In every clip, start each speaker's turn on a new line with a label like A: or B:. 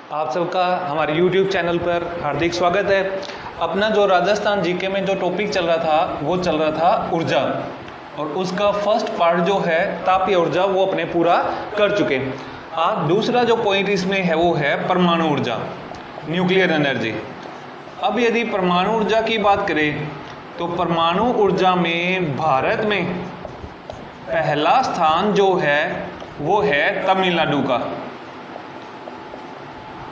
A: आप सबका हमारे YouTube चैनल पर हार्दिक स्वागत है। अपना जो राजस्थान जीके में जो टॉपिक चल रहा था वो चल रहा था ऊर्जा, और उसका फर्स्ट पार्ट जो है तापीय ऊर्जा वो अपने पूरा कर चुके। आज दूसरा जो पॉइंट इसमें है वो है परमाणु ऊर्जा, न्यूक्लियर एनर्जी। अब यदि परमाणु ऊर्जा की बात करें तो परमाणु ऊर्जा में भारत में पहला स्थान जो है वो है तमिलनाडु का,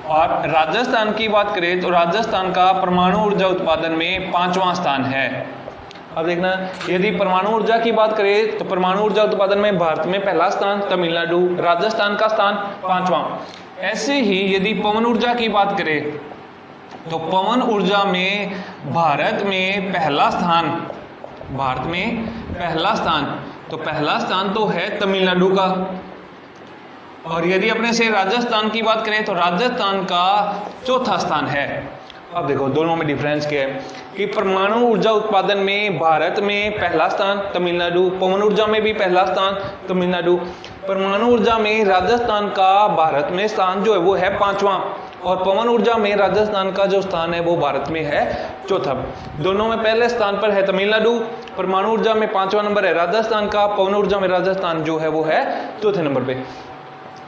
A: और राजस्थान की बात करें तो राजस्थान का परमाणु ऊर्जा उत्पादन में 5वां स्थान है। अब देखना, यदि परमाणु ऊर्जा की बात करें तो परमाणु ऊर्जा उत्पादन में भारत में पहला स्थान, तमिलनाडु, राजस्थान का स्थान 5वां। ऐसे ही यदि पवन ऊर्जा की बात करें तो पवन ऊर्जा में भारत में पहला स्थान, तो पहला स्थान तो है तमिलनाडु का। और यदि अपने से राजस्थान की बात करें तो राजस्थान का चौथा स्थान है। अब देखो दोनों में डिफरेंस क्या है कि परमाणु ऊर्जा उत्पादन में भारत में पहला स्थान तमिलनाडु, पवन ऊर्जा में भी पहला स्थान तमिलनाडु। परमाणु ऊर्जा में राजस्थान का भारत में स्थान जो है वो है 5वां, और पवन ऊर्जा में राजस्थान का जो स्थान है वो भारत में है चौथा। दोनों में पहले स्थान पर है तमिलनाडु, परमाणु ऊर्जा में 5वां नंबर है राजस्थान का, पवन ऊर्जा में राजस्थान जो है वो है चौथे नंबर पे।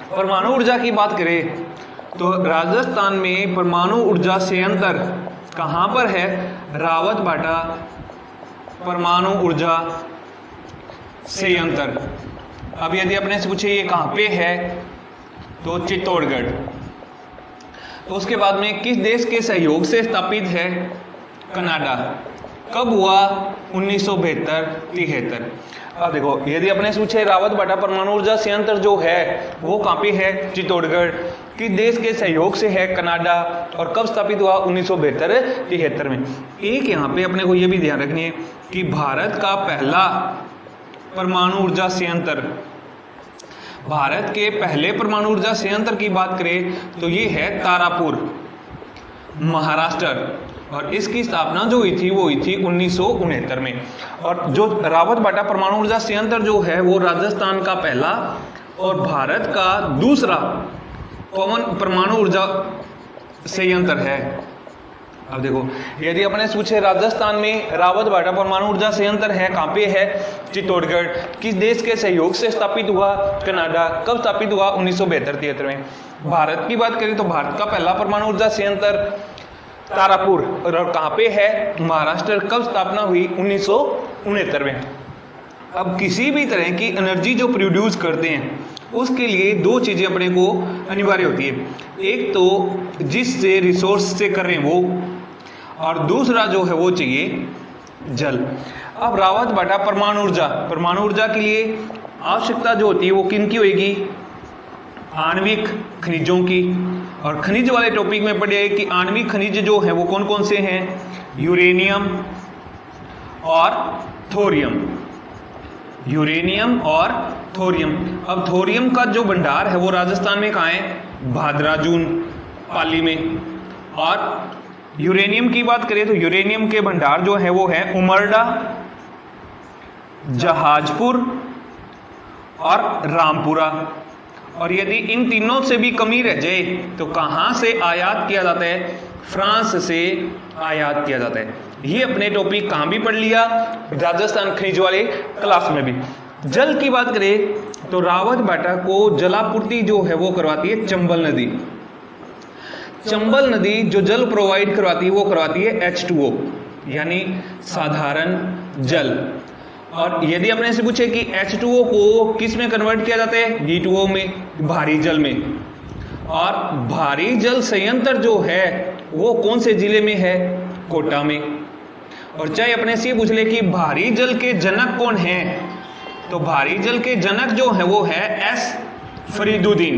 A: परमाणु ऊर्जा की बात करें तो राजस्थान में परमाणु ऊर्जा संयंत्र कहाँ पर है? रावतभाटा परमाणु ऊर्जा संयंत्र। अब यदि अपने से पूछे ये कहाँ पे है तो चित्तौड़गढ़। तो उसके बाद में किस देश के सहयोग से स्थापित है? कनाडा। कब हुआ? 1972-73। अब देखो, यदि अपने से पूछे रावतभाटा परमाणु ऊर्जा संयंत्र जो है वो कहाँ पे है? चित्तौड़गढ़। किस देश के सहयोग से है? कनाडा। और कब स्थापित हुआ? 1972-73 में। एक यहाँ पे अपने को ये भी ध्यान रखनी है कि भारत का पहला परमाणु ऊर्जा संयंत्र, भारत के पहले परमाणु ऊर्जा संयंत्र की बात करें तो ये है तारापुर, महाराष्ट्र, और इसकी स्थापना जो हुई थी वो हुई थी 1969 में। और जो रावतभाटा परमाणु ऊर्जा संयंत्र जो है वो राजस्थान का पहला और भारत का दूसरा पवन परमाणु ऊर्जा संयंत्र है। अब देखो, यदि अपने पूछे राजस्थान में रावतभाटा परमाणु ऊर्जा संयंत्र है कहाँ पे है? चित्तौड़गढ़। किस देश के सहयोग से स्थापित हुआ? कनाडा। कब स्थापित हुआ? 1972-73 में। भारत की बात करें तो भारत का पहला परमाणु ऊर्जा संयंत्र तारापुर, और कहाँ पे है? महाराष्ट्र। कब स्थापना हुई? 1969 में। अब किसी भी तरह की एनर्जी जो प्रोड्यूस करते हैं उसके लिए दो चीजें अपने को अनिवार्य होती है। एक तो जिससे रिसोर्स से कर रहे हैं वो, और दूसरा जो है वो चाहिए जल। अब रावतभाटा परमाणु ऊर्जा के लिए आवश्यकता जो होती है वो किन की होगी? आणविक खनिजों की। और खनिज वाले टॉपिक में पढ़े कि आणविक खनिज जो है वो कौन कौन से हैं? यूरेनियम और थोरियम। यूरेनियम और थोरियम। अब थोरियम का जो भंडार है वो राजस्थान में कहाँ है? भादराजून, पाली में। और यूरेनियम की बात करें तो यूरेनियम के भंडार जो है वो है उमरडा, जहाजपुर और रामपुरा। और यदि इन तीनों से भी कमी रह जाए तो कहाँ से आयात किया जाता है? फ्रांस से आयात किया जाता है। ये अपने टॉपिक कहाँ भी पढ़ लिया? राजस्थान खनिज वाले क्लास में भी। जल की बात करें तो रावतभाटा को जलापूर्ति जो है वो करवाती है चंबल नदी। चंबल नदी जो जल प्रोवाइड करवाती है वो करवाती है H2O, यानी साधारण जल। और यदि अपने से पूछे कि H2O को किस में कन्वर्ट किया जाता है? D2O में, भारी जल में। और भारी जल संयंत्र जो है वो कौन से जिले में है? कोटा में। और चाहे अपने से पूछ ले कि भारी जल के जनक कौन है, तो भारी जल के जनक जो है वो है एस फरीदुद्दीन।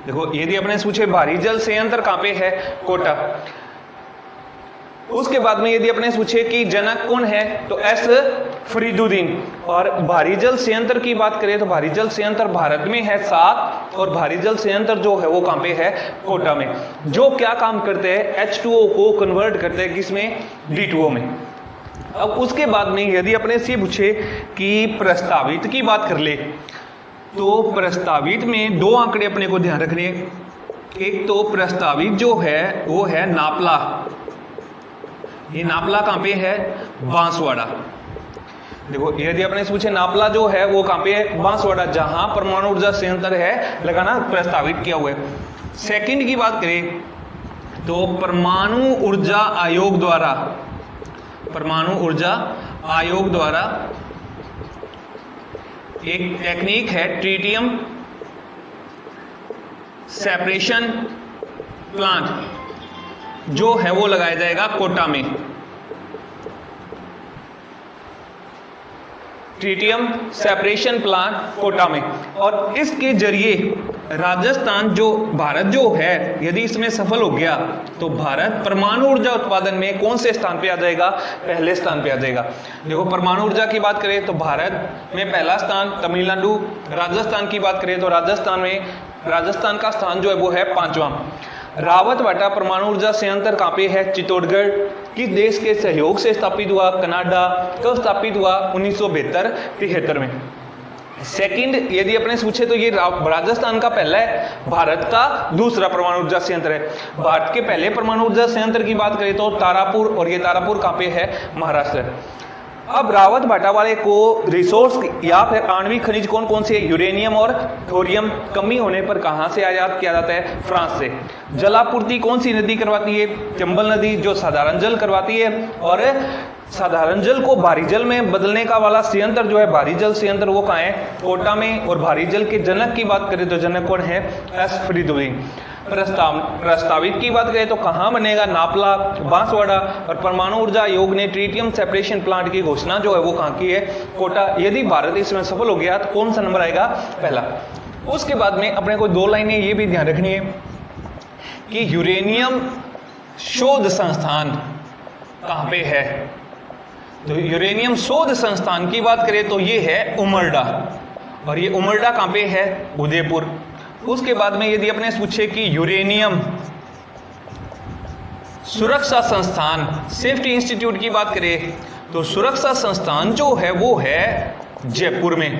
A: देखो, यदि अपने से पूछे भारी जल संयंत्र कहाँ पे है? कोटा। उसके बाद में यदि अपने पूछे कि जनक कौन है तो एस फरीदुद्दीन। और भारी जल संयंत्र की बात करें तो भारी जल संयंत्र भारत में है 7, और भारी जल संयंत्र जो है वो कहाँ पे है? कोटा में। जो क्या काम करते हैं? H2O को कन्वर्ट करते हैं किसमें? D2O में। अब उसके बाद में यदि अपने से पूछे कि प्रस्तावित की बात कर ले तो प्रस्तावित में दो आंकड़े अपने को ध्यान रखने। एक तो प्रस्तावित जो है वो है नापला। ये नापला कहाँ पे है? बांसवाड़ा। देखो यदि अपने से पूछे नापला जो है वो कहाँ पे है? बांसवाड़ा, जहां परमाणु ऊर्जा संयंत्र है लगाना प्रस्तावित किया हुआ है। सेकंड की बात करें तो परमाणु ऊर्जा आयोग द्वारा एक टेक्निक है ट्रिटियम सेपरेशन प्लांट, जो है वो लगाया जाएगा कोटा में। ट्रिटियम सेपरेशन प्लांट कोटा में, और इसके जरिए राजस्थान जो भारत जो है यदि इसमें सफल हो गया तो भारत परमाणु ऊर्जा उत्पादन में कौन से स्थान पे आ जाएगा? पहले स्थान पे आ जाएगा। देखो परमाणु ऊर्जा की बात करें तो भारत में पहला स्थान तमिलनाडु, राजस्थान की बात करें तो राजस्थान का स्थान जो है वो है 5वां। रावतबाटा परमाणु ऊर्जा संयंत्र कहाँ पे है? चित्तौड़गढ़। किस देश के सहयोग से स्थापित हुआ? कनाडा। कब स्थापित हुआ? 1972-73 में। सेकंड यदि अपने पूछे तो ये राजस्थान का पहला है, भारत का दूसरा परमाणु ऊर्जा संयंत्र है। भारत के पहले परमाणु ऊर्जा संयंत्र की बात करें तो तारापुर, और ये तारापुर कहाँ पे है? महाराष्ट्र। अब रावतबाटा वाले को रिसोर्स या फिर आणविक खनिज कौन कौन से? यूरेनियम और थोरियम कमी होने पर कहां से आयात किया जाता है? फ्रांस से। जलापूर्ति कौन सी नदी करवाती है? चंबल नदी, जो साधारण जल करवाती है। और साधारण जल को भारी जल में बदलने का वाला संयंत्र जो है भारी जल संयंत्र वो कहाँ है? कोटा में। और भारी जल के जनक की बात करें तो जनक कौन है? एस फ्रीडोलिन। प्रस्तावित की बात करें तो कहां बनेगा? नापला, बांसवाड़ा। और परमाणु ऊर्जा आयोग ने ट्रिटियम सेपरेशन प्लांट की घोषणा जो है वो कहां की है? कोटा। यदि भारत इसमें सफल हो गया तो कौन सा नंबर आएगा? पहला। उसके बाद में अपने को 2 लाइनें ये भी ध्यान रखनी है कि यूरेनियम शोध संस्थान कहां पे है? तो यूरेनियम शोध संस्थान की बात करें तो ये है उमरडा, और ये उमरडा कहां पे है? उदयपुर। उसके बाद में यदि अपने पूछे कि यूरेनियम सुरक्षा संस्थान सेफ्टी इंस्टीट्यूट की बात करें तो सुरक्षा संस्थान जो है वो है जयपुर में।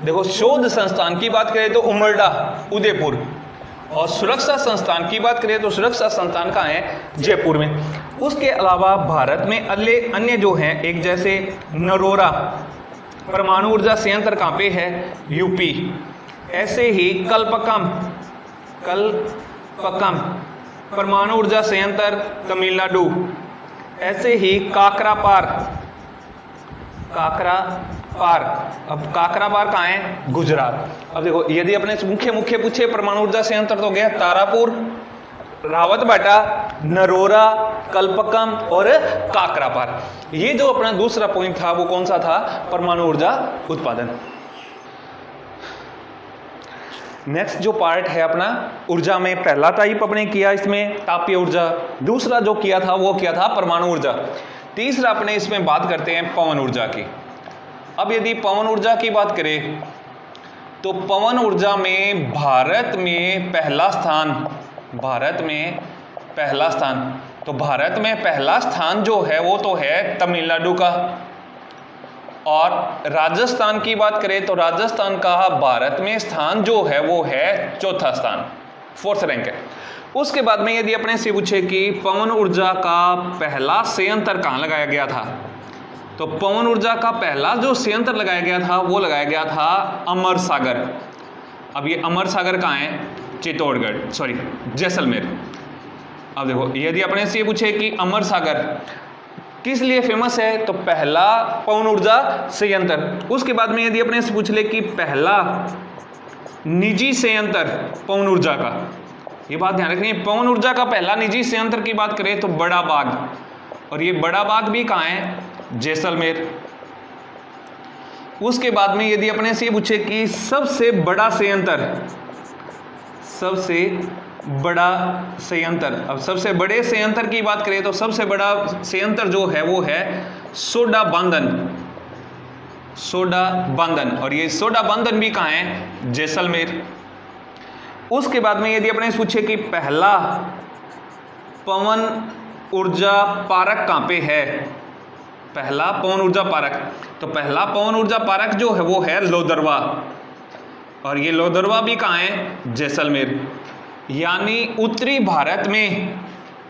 A: देखो शोध संस्थान की बात करें तो उमरडा, उदयपुर, और सुरक्षा संस्थान की बात करें तो सुरक्षा संस्थान कहाँ है? जयपुर में। उसके अलावा भारत में अन्य जो हैं, एक जैसे नरोरा परमाणु ऊर्जा संयंत्र कहाँ पे है? यूपी। ऐसे ही कल्पकम परमाणु ऊर्जा संयंत्र तमिलनाडु। ऐसे ही काकरापार, अब काकरापार कहाँ है? गुजरात। अब देखो यदि अपने मुख्य पूछे परमाणु ऊर्जा संयंत्र तो गया तारापुर, रावतबाटा, नरोरा, कल्पकम और काकरापार। ये जो अपना दूसरा पॉइंट था वो कौन सा था? परमाणु ऊर्जा उत्पादन। नेक्स्ट जो पार्ट है अपना ऊर्जा में, पहला टाइप अपने किया इसमें तापीय ऊर्जा, दूसरा जो किया था वो किया था परमाणु ऊर्जा, तीसरा अपने इसमें बात करते हैं पवन ऊर्जा की। अब यदि पवन ऊर्जा की बात करें तो पवन ऊर्जा में भारत में पहला स्थान, तो भारत में पहला स्थान जो है वो तो है तमिलनाडु का। और राजस्थान की बात करें तो राजस्थान का भारत में स्थान जो है वो है चौथा स्थान, 4th रैंक है। उसके बाद में यदि अपने से पूछे कि पवन ऊर्जा का पहला संयंत्र कहाँ लगाया गया था, तो पवन ऊर्जा का पहला जो संयंत्र लगाया गया था वो लगाया गया था अमर सागर। अब ये अमर सागर कहाँ है? जैसलमेर। अब देखो यदि अपने से पूछे कि अमर सागर किस लिए फेमस है, तो पहला पवन ऊर्जा संयंत्र। उसके बाद में यदि अपने से पूछ ले कि पहला निजी संयंत्र पवन ऊर्जा का, ये बात ध्यान रखनी है, पवन ऊर्जा का पहला निजी संयंत्र की बात करें तो बड़ा बाग, और ये बड़ा बाग भी कहाँ है? जैसलमेर। उसके बाद में यदि अपने से पूछे कि सबसे बड़ा संयंत्र, अब सबसे बड़े संयंत्र की बात करें तो सबसे बड़ा संयंत्र जो है वो है सोडा बांधन, और ये सोडा बांधन भी कहाँ है? जैसलमेर। उसके बाद में यदि अपने पूछे कि पहला पवन ऊर्जा पार्क कहाँ पे है, पहला पवन ऊर्जा पार्क, तो पहला पवन ऊर्जा पार्क जो है वो है लोदरवा, और ये लोदरवा भी कहाँ है? जैसलमेर। यानी उत्तरी भारत में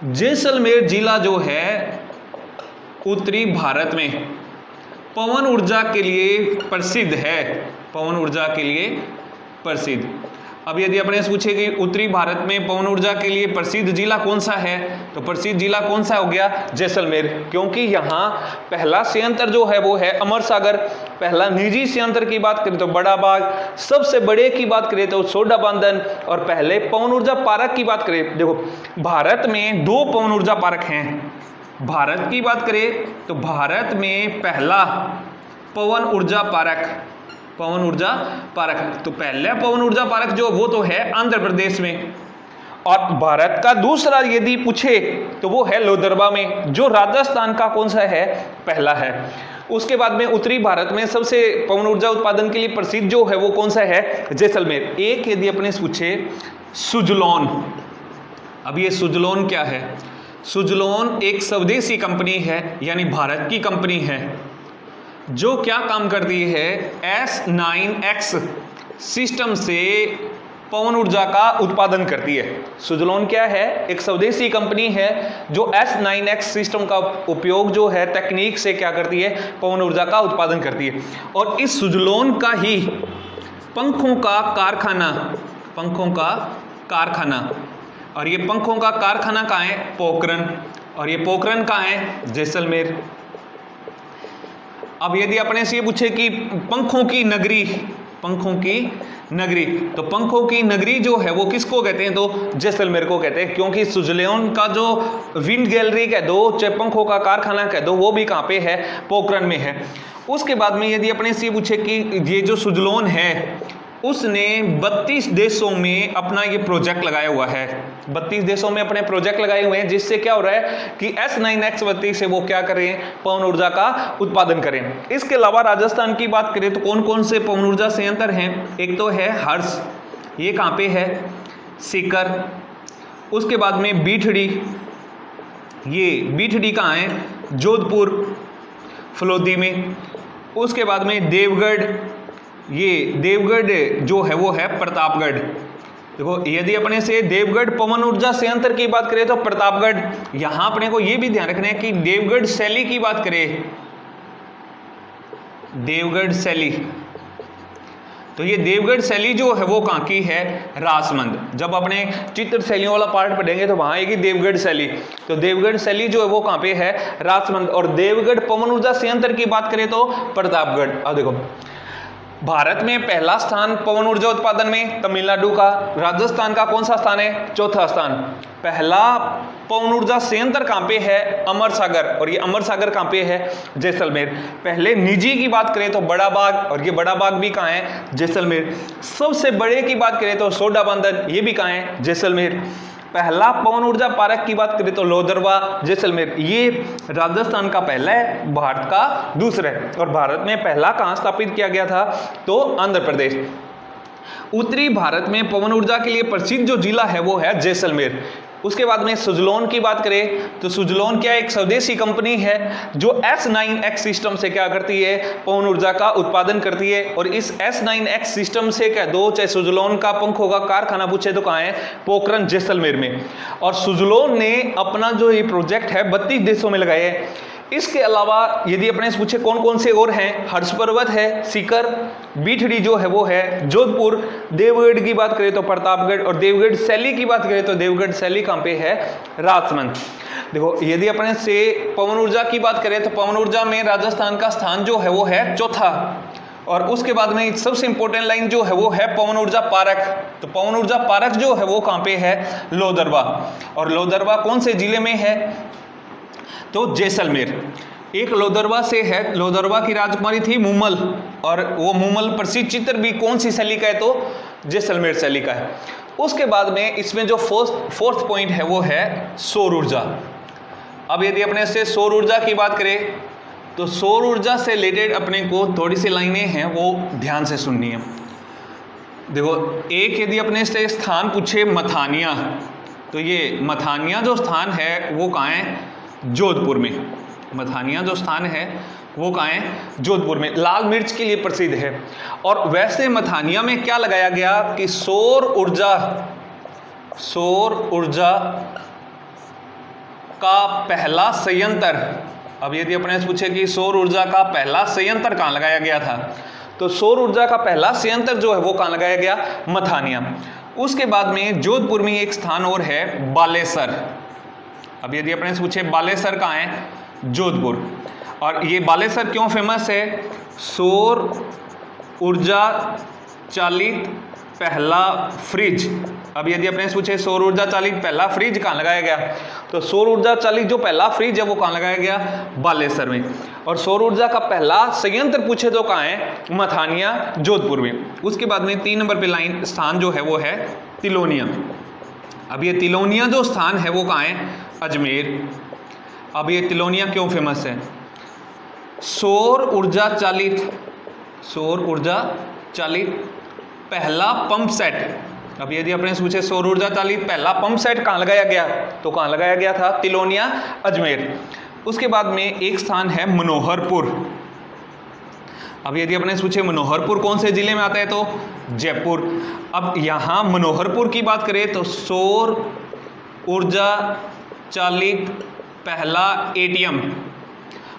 A: जैसलमेर जिला जो है उत्तरी भारत में पवन ऊर्जा के लिए प्रसिद्ध है, पवन ऊर्जा के लिए प्रसिद्ध। अब यदि अपने से पूछे कि उत्तरी भारत में पवन ऊर्जा के लिए प्रसिद्ध जिला कौन सा है, तो प्रसिद्ध जिला कौन सा हो गया, जैसलमेर, क्योंकि यहाँ पहला संयंत्र जो है वो है अमर सागर। पहला निजी संयंत्र की बात करें तो बड़ा बाग, सबसे बड़े की बात करें तो सोडा बांधन, और पहले पवन ऊर्जा पार्क की बात करें, देखो भारत में 2 पवन ऊर्जा पार्क हैं। भारत की बात करें तो भारत में पहला पवन ऊर्जा पार्क, पवन ऊर्जा पार्क, तो पहला पवन ऊर्जा पार्क जो वो तो है आंध्र प्रदेश में। और भारत का दूसरा यदि पूछे तो वो है लोदरबा में, जो राजस्थान का कौन सा है, पहला है। उसके बाद में उत्तरी भारत में सबसे पवन ऊर्जा उत्पादन के लिए प्रसिद्ध जो है वो कौन सा है, जैसलमेर। एक यदि अपने से पूछे सुजलॉन, अब ये सुजलॉन क्या है, सुजलॉन एक स्वदेशी कंपनी है, यानी भारत की कंपनी है, जो क्या काम करती है, S9X सिस्टम से पवन ऊर्जा का उत्पादन करती है। सुजलॉन क्या है, एक स्वदेशी कंपनी है जो S9X सिस्टम का उपयोग जो है तकनीक से क्या करती है, पवन ऊर्जा का उत्पादन करती है। और इस सुजलॉन का ही पंखों का कारखाना, पंखों का कारखाना, और ये पंखों का कारखाना कहाँ है, पोखरण, और ये पोखरण कहाँ है, जैसलमेर। अब यदि अपने से ये पूछे कि पंखों की नगरी, पंखों की नगरी, तो पंखों की नगरी जो है वो किसको कहते हैं, तो जैसलमेर को कहते हैं, क्योंकि सुजलॉन का जो विंड गैलरी कह दो, चाहे पंखों का कारखाना कह दो, वो भी कहाँ पे है, पोखरण में है। उसके बाद में यदि अपने से ये पूछे कि ये जो सुजलॉन है उसने 32 देशों में अपना ये प्रोजेक्ट लगाया हुआ है, 32 देशों में अपने प्रोजेक्ट लगाए हुए हैं, जिससे क्या हो रहा है कि S9X गति से वो क्या करें, पवन ऊर्जा का उत्पादन करें। इसके अलावा राजस्थान की बात करें तो कौन कौन से पवन ऊर्जा संयंत्र हैं, एक तो है हर्ष, ये कहाँ पे है, सीकर। उसके बाद में बीठड़ी, ये बीठड़ी कहाँ है, जोधपुर फलोदी में। उसके बाद में देवगढ़, ये देवगढ़ जो है वो है प्रतापगढ़। देखो यदि अपने से देवगढ़ पवन ऊर्जा संयंत्र की बात करें तो प्रतापगढ़, यहां अपने को ये भी ध्यान रखना है कि देवगढ़ शैली की बात करें, देवगढ़ शैली, तो ये देवगढ़ शैली जो है वो कहाँ की है, राजमंद। जब अपने चित्र शैलियों वाला पार्ट पढ़ेंगे तो वहां आएगी देवगढ़ शैली, तो देवगढ़ शैली जो है वो कहाँ पे है, राजमंद। और देवगढ़ पवन ऊर्जा संयंत्र की बात करें तो प्रतापगढ़। अब देखो भारत में पहला स्थान पवन ऊर्जा उत्पादन में तमिलनाडु का, राजस्थान का कौन सा स्थान है, चौथा स्थान। पहला पवन ऊर्जा संयंत्र कहाँ पे है, अमर सागर, और ये अमर सागर कहाँ पे है, जैसलमेर। पहले निजी की बात करें तो बड़ा बाग, और ये बड़ा बाग भी कहाँ है, जैसलमेर। सबसे बड़े की बात करें तो सोडा बांधन, ये भी कहाँ है, जैसलमेर। पहला पवन ऊर्जा पार्क की बात करें तो लोदरवा, जैसलमेर, ये राजस्थान का पहला है, भारत का दूसरा है। और भारत में पहला कहाँ स्थापित किया गया था, तो आंध्र प्रदेश। उत्तरी भारत में पवन ऊर्जा के लिए प्रसिद्ध जो जिला है वो है जैसलमेर। उसके बाद में सुजलॉन की बात करें तो सुजलॉन क्या एक स्वदेशी कंपनी है जो S9X सिस्टम से क्या करती है, पवन ऊर्जा का उत्पादन करती है। और इस S9X सिस्टम से कह दो, चाहे सुजलॉन का पंखों का कारखाना पूछे तो कहाँ है, पोखरण जैसलमेर में। और सुजलॉन ने अपना जो ये प्रोजेक्ट है 32 देशों में लगाए हैं। इसके अलावा यदि अपने से पूछे कौन कौन से और हैं, हर्ष पर्वत है, सीकर, बीठड़ी जो है वो है जोधपुर, देवगढ़ की बात करें तो प्रतापगढ़, और देवगढ़ शैली की बात करें तो देवगढ़ शैली कहाँ पे है, राजमंद। देखो यदि अपने से पवन ऊर्जा की बात करें तो पवन ऊर्जा में राजस्थान का स्थान जो है वो है चौथा। और उसके बाद में सबसे इंपॉर्टेंट लाइन जो है वो है पवन ऊर्जा पार्क। तो पवन ऊर्जा पार्क जो है वो कहाँ पे है, लोदरवा। और लोदरवा कौन से जिले में है, तो जैसलमेर। एक लोदरवा से है, लोदरवा की राजकुमारी थी मूमल, और वो मूमल प्रसिद्ध चित्र भी कौन सी शैली का है, तो जैसलमेर शैली का है। उसके बाद में इसमें जो फोर्थ पॉइंट है वो है सौर ऊर्जा। अब यदि अपने से सौर ऊर्जा की बात करें तो सौर ऊर्जा से रिलेटेड अपने को थोड़ी सी लाइनें हैं वो ध्यान से सुननी है। देखो एक यदि अपने से स्थान पूछे मथानिया, तो ये मथानिया जो स्थान है वो कहाँ है, जोधपुर में। मथानिया जो स्थान है वो कहाँ है, जोधपुर में। लाल मिर्च के लिए प्रसिद्ध है। और वैसे मथानिया में क्या लगाया गया कि सौर सौर ऊर्जा का पहला संयंत्र, अब यदि अपने से पूछे कि सौर ऊर्जा का पहला संयंत्र कहाँ लगाया गया था, तो सौर ऊर्जा का पहला संयंत्र जो है वो कहाँ लगाया गया, मथानिया। उसके बाद में जोधपुर में एक स्थान और है बालेसर। अब यदि अपने से पूछे बालेसर कहाँ है, जोधपुर। और ये बालेसर क्यों फेमस है, सौर ऊर्जा चालित पहला फ्रिज। अब यदि अपने से पूछे सौर ऊर्जा चालित पहला फ्रिज कहाँ लगाया गया, तो सौर ऊर्जा चालित जो पहला फ्रिज है वो कहाँ लगाया गया, बालेसर में। और सौर ऊर्जा का पहला संयंत्र पूछे तो कहाँ है, मथानिया, जोधपुर में। उसके बाद में 3 नंबर पे लाइन स्थान जो है वो है तिलोनिया। अब ये तिलोनिया जो स्थान है वो कहाँ है, अजमेर। अब ये तिलोनिया क्यों फेमस है, सौर ऊर्जा चालित पहला पंप सेट। अब यदि अपने पूछे सौर ऊर्जा चालित पहला पंप सेट कहाँ लगाया गया, तो कहाँ लगाया गया था, तिलोनिया, अजमेर। उसके बाद में एक स्थान है मनोहरपुर। अब यदि अपने पूछे मनोहरपुर कौन से जिले में आता है, तो जयपुर। अब यहाँ मनोहरपुर की बात करें तो सौर ऊर्जा चालित पहला एटीएम।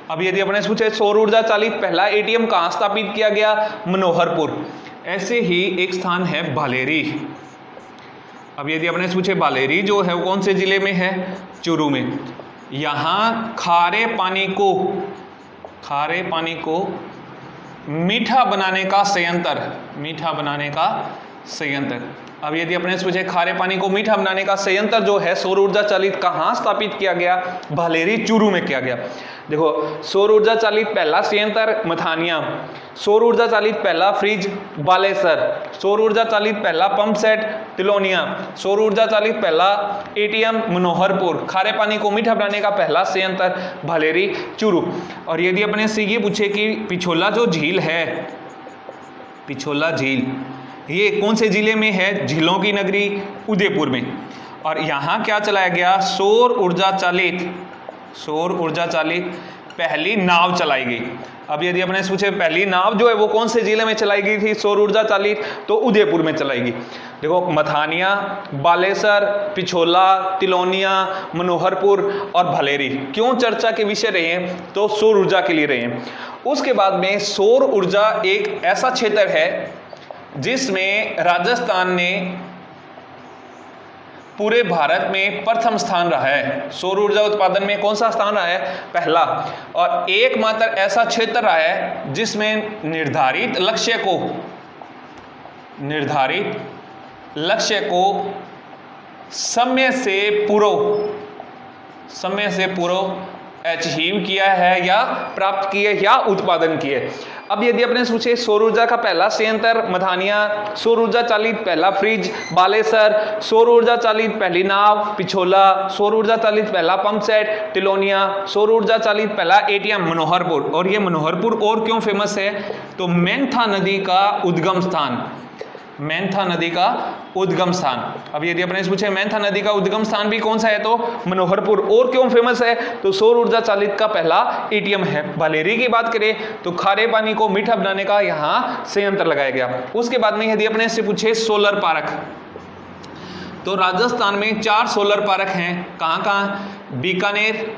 A: अब यदि अपने पूछे सौर ऊर्जा चालित पहला एटीएम कहाँ स्थापित किया गया, मनोहरपुर। ऐसे ही एक स्थान है बालेरी। अब यदि अपने पूछे बालेरी जो है वो कौन से जिले में है, चूरू में। यहाँ खारे पानी को मीठा बनाने का संयंत्र। अब यदि अपने से पूछे खारे पानी को मीठा बनाने का संयंत्र जो है सौर ऊर्जा चालित कहाँ स्थापित किया गया, बालेरी, चूरू में किया गया। देखो, सौर ऊर्जा चालित पहला संयंत्र मथानिया, सौर ऊर्जा चालित पहला फ्रिज बालेसर, सौर ऊर्जा चालित पहला पंप सेट तिलोनिया, सौर ऊर्जा चालित पहला एटीएम मनोहरपुर, खारे पानी को मीठा बनाने का पहला संयंत्र बालेरी, चूरू। और यदि अपने से ये पूछे कि पिछोला जो झील है, पिछोला झील ये कौन से जिले में है, झीलों की नगरी उदयपुर में। और यहाँ क्या चलाया गया, सौर ऊर्जा चालित पहली नाव चलाई गई। अब यदि अपने पूछे पहली नाव जो है वो कौन से जिले में चलाई गई थी, सौर ऊर्जा चालित, तो उदयपुर में चलाई गई। देखो, मथानिया, बालेसर, पिछोला, तिलोनिया, मनोहरपुर और भलेरी क्यों चर्चा के विषय रहे हैं, तो सौर ऊर्जा के लिए रहे हैं। उसके बाद में सौर ऊर्जा एक ऐसा क्षेत्र है जिसमें राजस्थान ने पूरे भारत में प्रथम स्थान रहा है। सौर ऊर्जा उत्पादन में कौन सा स्थान रहा है, पहला। और एकमात्र ऐसा क्षेत्र रहा है जिसमें निर्धारित लक्ष्य को समय से पूर्व अचीव किया है या प्राप्त किए या उत्पादन किए। अब यदि अपने पूछे सौर ऊर्जा का पहला संयंत्र मथानिया, सौर ऊर्जा चालित पहला फ्रिज बालेसर, सौर ऊर्जा चालित पहली नाव पिछोला, सौर ऊर्जा चालित पहला पंप सेट तिलोनिया, सौर ऊर्जा चालित पहला एटीएम मनोहरपुर। और ये मनोहरपुर और क्यों फेमस है, तो मेंथा नदी का उद्गम स्थान। अब यदि अपने पूछे मेंथा नदी का उद्गम स्थान भी कौन सा है, तो मनोहरपुर। और क्यों फेमस है, तो सौर ऊर्जा चालित का पहला एटीएम है। बालेरी की बात करें तो खारे पानी को मीठा बनाने का यहाँ संयंत्र लगाया गया। उसके बाद में यदि अपने से पूछे सोलर पार्क, तो राजस्थान में 4 सोलर पार्क हैं। कहाँ, बीकानेर,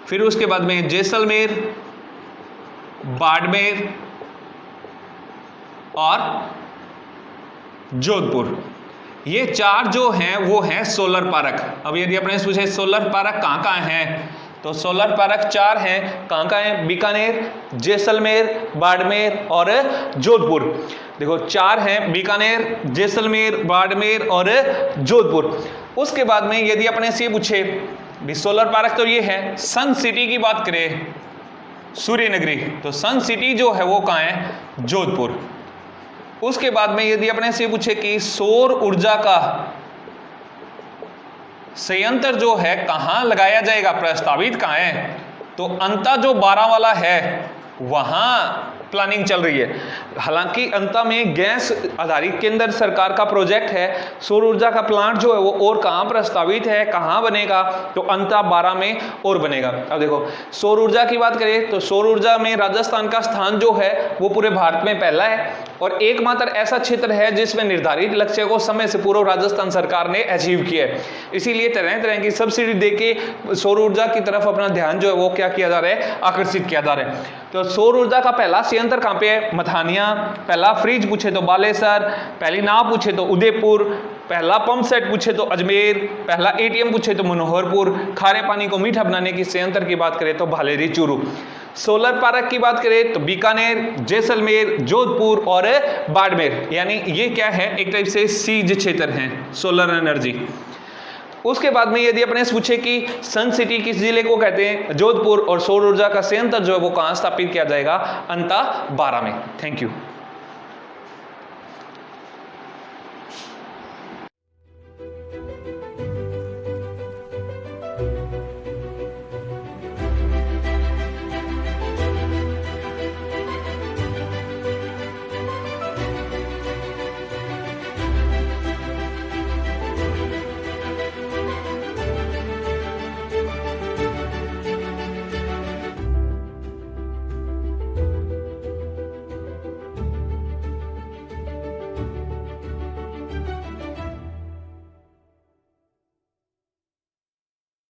A: फिर उसके बाद में जैसलमेर, बाड़मेर और जोधपुर। ये 4 जो हैं वो हैं सोलर पार्क। अब यदि अपने पूछे सोलर पार्क कहाँ हैं, तो सोलर पार्क 4 हैं। कहाँ हैं, बीकानेर, जैसलमेर, बाड़मेर और जोधपुर। देखो, 4 हैं, बीकानेर, जैसलमेर, बाड़मेर और जोधपुर। उसके बाद में यदि अपने से पूछे भी सोलर पार्क तो ये है। सन सिटी की बात करें, सूर्य नगरी, तो सन सिटी जो है वो कहाँ है, जोधपुर। उसके बाद में यदि अपने से पूछे कि सौर ऊर्जा का संयंत्र जो है कहाँ लगाया जाएगा, प्रस्तावित कहाँ है, तो अंता जो 12 वाला है वहां प्लानिंग चल रही है। हालांकि अंता में गैस आधारित केंद्र सरकार का प्रोजेक्ट है, सौर ऊर्जा का प्लांट जो है वो और कहाँ प्रस्तावित है, कहाँ बनेगा, तो अंता 12 में और बनेगा। अब देखो सौर ऊर्जा की बात करें तो सौर ऊर्जा में राजस्थान का स्थान जो है वो पूरे भारत में पहला है और एकमात्र ऐसा क्षेत्र है जिसमें निर्धारित लक्ष्य को समय से पूर्व राजस्थान सरकार ने अचीव किया है। इसीलिए तरह तरह की सब्सिडी देके सौर ऊर्जा की तरफ अपना ध्यान जो है वो क्या किया जा रहा है, आकर्षित किया जा रहा है। तो सौर ऊर्जा का पहला संयंत्र कहाँ पे है, मथानिया। पहला फ्रिज पूछे तो बालेसर, पहली नाव पूछे तो उदयपुर, पहला पंप सेट पूछे तो अजमेर, पहला एटीएम पूछे तो मनोहरपुर, खारे पानी को मीठा बनाने की संयंत्र की बात करें तो भालेरी चूरू, सोलर पार्क की बात करें तो बीकानेर, जैसलमेर, जोधपुर और बाड़मेर। यानी ये क्या है, एक टाइप से सीज क्षेत्र हैं सोलर एनर्जी। उसके बाद में यदि अपने पूछे कि सन सिटी किस जिले को कहते हैं, जोधपुर, और सौर ऊर्जा का संयंत्र जो है वो कहाँ स्थापित किया जाएगा, अंता 12 में। Thank you.